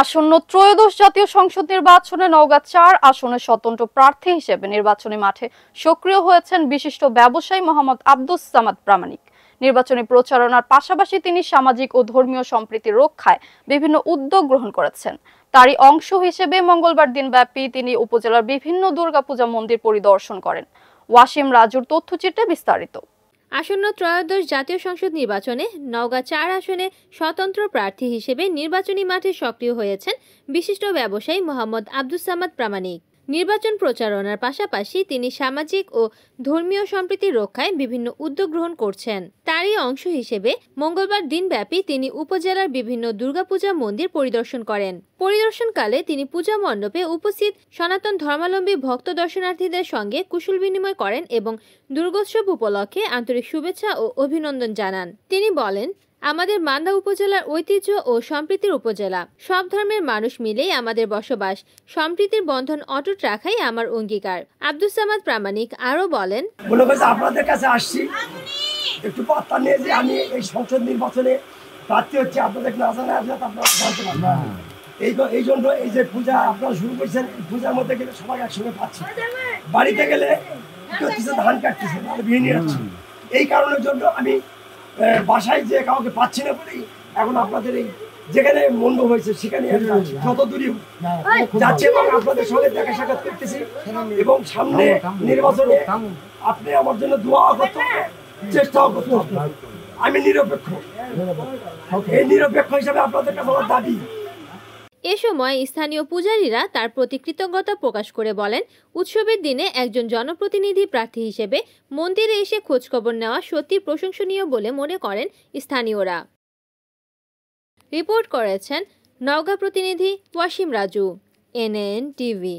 আসন্ন ত্রয়োদশ জাতীয় সংসদ নির্বাচনে নওগাঁ ৪ আসনে স্বতন্ত্র প্রার্থী হিসেবে নির্বাচনী মাঠে সক্রিয় হয়েছেন বিশিষ্ট ব্যবসায়ী মোহাম্মদ আব্দুস সামাদ প্রামাণিক। নির্বাচনী প্রচারণার পাশাপাশি তিনি সামাজিক ও ধর্মীয় সম্প্রীতি রক্ষায় বিভিন্ন উদ্যোগ গ্রহণ করেছেন। তারই অংশ হিসেবে মঙ্গলবার দিনব্যাপী তিনি উপজেলার বিভিন্ন দুর্গাপূজা মন্দির পরিদর্শন করেন। ওয়াসিম রাজুর তথ্যচিত্রে বিস্তারিত। আসন্ন ত্রয়োদশ জাতীয় সংসদ নির্বাচনে নওগাঁ ৪ আসনে স্বতন্ত্র প্রার্থী হিসেবে নির্বাচনী মাঠে সক্রিয় হয়েছেন বিশিষ্ট ব্যবসায়ী মোহাম্মদ আব্দুস সামাদ প্রামাণিক। নির্বাচন প্রচারণার পাশাপাশি তিনি সামাজিক ও ধর্মীয় সম্প্রীতি রক্ষায় বিভিন্ন উদ্যোগ গ্রহণ করছেন। তারই অংশ হিসেবে মঙ্গলবার দিনব্যাপী তিনি উপজেলার বিভিন্ন দুর্গাপূজা মন্দির পরিদর্শন করেন। পরিদর্শনকালে তিনি পূজা মণ্ডপে উপস্থিত সনাতন ধর্মাবলম্বী ভক্ত দর্শনার্থীদের সঙ্গে কুশল বিনিময় করেন এবং দুর্গোৎসব উপলক্ষে আন্তরিক শুভেচ্ছা ও অভিনন্দন জানান। তিনি বলেন, আমাদের মান্দা উপজেলার ঐতিহ্য ও সম্প্রীতির উপজেলা। সব ধর্মের মানুষ মিলেই আমাদের বসবাস। সম্প্রীতির বন্ধন অটুট রাখাই আমার অঙ্গীকার। আব্দুস সামাদ প্রামাণিক আরো বলেন, আপনাদের কাছে আসছি একটু বার্তা নিয়ে যে আমি এই সংসদ নির্বাচনে প্রার্থী হচ্ছে। আপনাদের না জানা আসলে আপনারা জানতে পারবেন। এই জন্য এই যে পূজা আপনারা শুরু করেছেন, পূজার মধ্যে গেলে সবাই একসঙ্গে পাচ্ছি। বাড়িতে গেলে ধান কাটতেছে, বিয়ে নিয়ে যাচ্ছি। এই কারণের জন্য আমি বাসায় যে কাউকে পাচ্ছি না বলেই এখন আপনাদের এই যেখানে মণ্ডপ হয়েছে সেখানে যত দূরই যাচ্ছে এবং আপনাদের সঙ্গে দেখা সাক্ষাৎ করতেছি এবং সামনে নির্বাচনে আপনি আমার জন্য দোয়া করতে হবে, চেষ্টাও করতে হবে। আমি নিরপেক্ষ, এই নিরপেক্ষ হিসাবে আপনাদের কাছে আমার দাবি। এ সময় স্থানীয় পূজারীরা তার প্রতি কৃতজ্ঞতা প্রকাশ করে বলেন, উৎসবের দিনে একজন জনপ্রতিনিধি প্রার্থী হিসেবে মন্দিরে এসে খোঁজখবর নেওয়া সত্যি প্রশংসনীয় বলে মনে করেন স্থানীয়রা। রিপোর্ট করেছেন নওগাঁ প্রতিনিধি ওয়াসিম রাজু, NN টিভি।